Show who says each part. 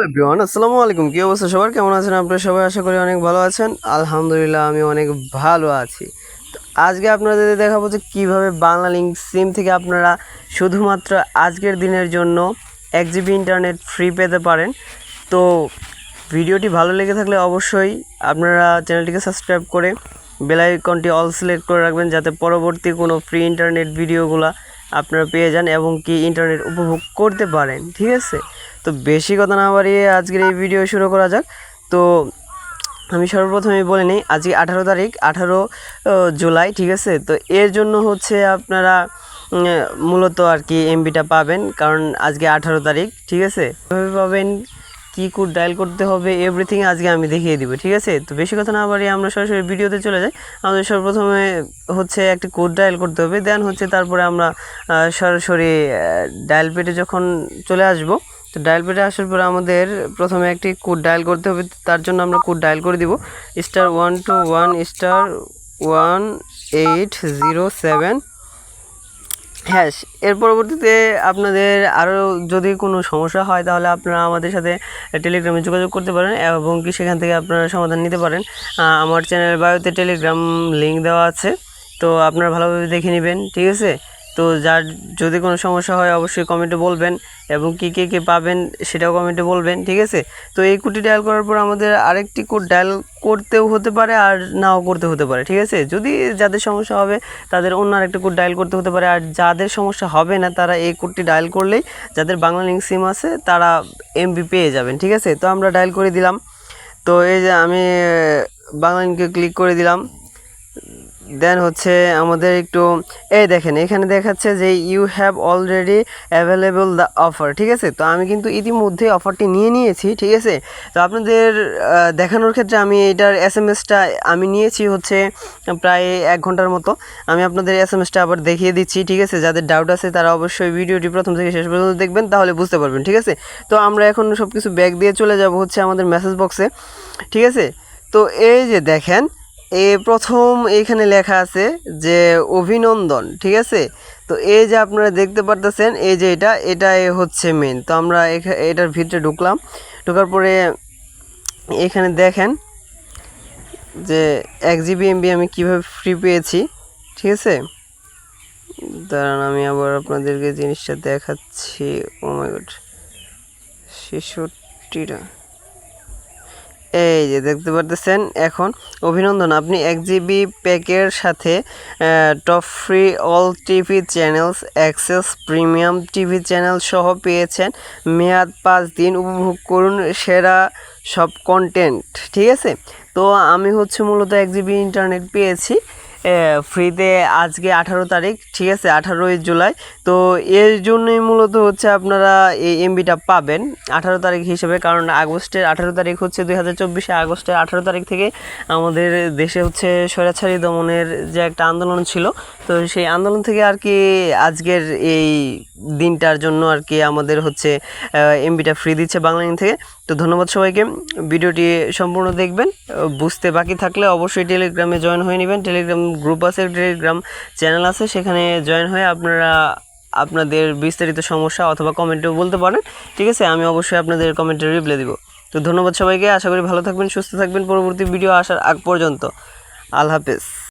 Speaker 1: Everyone, আসসালামু আলাইকুম। কি অবস্থা সবার? কেমন আছেন আপনারা সবাই? আশা করি অনেক ভালো আছেন। আলহামদুলিল্লাহ আমি অনেক ভালো আছি। তো আজকে আপনাদের দেখাবো যে কীভাবে বাংলা লিঙ্ক সিম থেকে আপনারা শুধুমাত্র আজকের দিনের জন্য 1 GB ইন্টারনেট ফ্রি পেতে পারেন। তো ভিডিওটি ভালো লেগে থাকলে অবশ্যই আপনারা চ্যানেলটিকে সাবস্ক্রাইব করে বেল আইকনটি অল সিলেক্ট করে রাখবেন, যাতে পরবর্তী কোনো ফ্রি ইন্টারনেট ভিডিওগুলো আপনারা পেয়ে যান এবং কি ইন্টারনেট উপভোগ করতে পারেন। ঠিক আছে, তো বেশি কথা না বাড়িয়ে আজকের এই ভিডিও শুরু করা যাক। তো আমি সর্বপ্রথমে বলে নিই, আজকে 18 তারিখ, 18 জুলাই। ঠিক আছে, তো এর জন্য হচ্ছে আপনারা মূলত আর কি এমবিটা পাবেন, কারণ আজকে 18 তারিখ। ঠিক আছে, কীভাবে পাবেন, কী কোড ডায়াল করতে হবে, এভরিথিং আজকে আমি দেখিয়ে দিব। ঠিক আছে, তো বেশি কথা না বাড়িয়ে আমরা সরাসরি ভিডিওতে চলে যাই। আমাদের সর্বপ্রথমে হচ্ছে একটি কোড ডায়াল করতে হবে, দেন হচ্ছে তারপরে আমরা সরাসরি ডায়াল পেটে যখন চলে আসব, তো ডায়াল পেটে আসার পরে আমাদের প্রথমে একটি কোড ডায়াল করতে হবে। তার জন্য আমরা কোড ডায়াল করে দিব *121*1807#। এর পরবর্তীতে আপনাদের আরও যদি কোনো সমস্যা হয় তাহলে আপনারা আমাদের সাথে টেলিগ্রামে যোগাযোগ করতে পারেন এবং কি সেখান থেকে আপনারা সমাধান নিতে পারেন। আমার চ্যানেল বায়োতে টেলিগ্রাম লিঙ্ক দেওয়া আছে, তো আপনারা ভালোভাবে দেখে নেবেন। ঠিক আছে, তো যার যদি কোনো সমস্যা হয় অবশ্যই কমেন্টে বলবেন এবং কে পাবেন সেটাও কমেন্টে বলবেন। ঠিক আছে, তো এই কোডটি ডায়াল করার পর আমাদের আরেকটি কোড ডায়াল করতেও হতে পারে আর নাও করতে হতে পারে। ঠিক আছে, যদি যাদের সমস্যা হবে তাদের অন্য আরেকটা কোড ডায়াল করতে হতে পারে, আর যাদের সমস্যা হবে না তারা এই কোডটি ডায়াল করলেই, যাদের বাংলা লিঙ্ক সিম আছে তারা এমবি পেয়ে যাবেন। ঠিক আছে, তো আমরা ডায়াল করে দিলাম। তো এই যে আমি বাংলা লিঙ্কে ক্লিক করে দিলাম, দেন হচ্ছে আমাদের একটু এই দেখেন এখানে দেখাচ্ছে যে you have already available the offer. ঠিক আছে, তো আমি কিন্তু ইতিমধ্যে অফারটি নিয়ে নিয়েছি। ঠিক আছে, তো আপনাদের দেখানোর ক্ষেত্রে আমি এটার এসএমএসটা আমি নিয়েছি হচ্ছে প্রায় 1 ঘন্টার মতো। আমি আপনাদের এসএমএসটা আবার দেখিয়ে দিচ্ছি। ঠিক আছে, যাদের ডাউট আছে তারা অবশ্যই ভিডিওটি প্রথম থেকে শেষ পর্যন্ত দেখবেন, তাহলে বুঝতে পারবেন। ঠিক আছে, তো আমরা এখন সব কিছু ব্যাক দিয়ে চলে যাব হচ্ছে আমাদের মেসেজ বক্সে। ঠিক আছে, তো এই যে দেখেন প্রথম এইখানে লেখা আছে যে অভিনন্দন। ঠিক আছে, তো এই যে আপনারা দেখতে পারতেছেন এই যে এটা হচ্ছে মেন। তো আমরা এটার ভিতরে ঢোকার পরে এখানে দেখেন যে 1 GB এমবি আমি কিভাবে ফ্রি পেয়েছি। ঠিক আছে, দাঁড়ান আমি আবার আপনাদেরকে জিনিসটা দেখাচ্ছি। ও মাই গড, 66টা। এই যে দেখতে পারতেছেন এখন অভিনন্দন, আপনি 1 GB প্যাকের সাথে top free all TV channels access premium TV channel সহ পেয়েছেন। মেয়াদ 5 দিন, উপভোগ করুন সেরা সব কন্টেন্ট। ঠিক আছে, তো আমি হচ্ছে মূলত 1 GB ইন্টারনেট পেয়েছি ফ্রিতে আজকে 18 তারিখ। ঠিক আছে, 18ই জুলাই। তো এর জন্যই মূলত হচ্ছে আপনারা এই এমবিটা পাবেন 18 তারিখ হিসেবে, কারণ আগস্টের 18 তারিখ হচ্ছে 2024 আগস্টের 18 তারিখ থেকে আমাদের দেশে হচ্ছে স্বৈরাচারী দমনের যে একটা আন্দোলন ছিল, তো সেই আন্দোলন থেকে আর কি আজকের এই দিনটার জন্য আর কি আমাদের হচ্ছে এমবিটা ফ্রি দিচ্ছে বাংলা লিঙ্ক থেকে। তো ধন্যবাদ সবাইকে, ভিডিওটি সম্পূর্ণ দেখবেন। বুঝতে বাকি থাকলে অবশ্যই টেলিগ্রামে জয়েন হয়ে নেবেন। টেলিগ্রাম গ্রুপ আছে, টেলিগ্রাম চ্যানেল আছে, সেখানে জয়েন হয়ে আপনারা আপনাদের বিস্তারিত সমস্যা অথবা কমেন্টেও বলতে পারেন। ঠিক আছে, আমি অবশ্যই আপনাদের কমেন্টে রিপ্লাই দিব। তো ধন্যবাদ সবাইকে, আশা করি ভালো থাকবেন, সুস্থ থাকবেন পরবর্তী ভিডিও আসার আগ পর্যন্ত। আল্লাহ হাফেজ।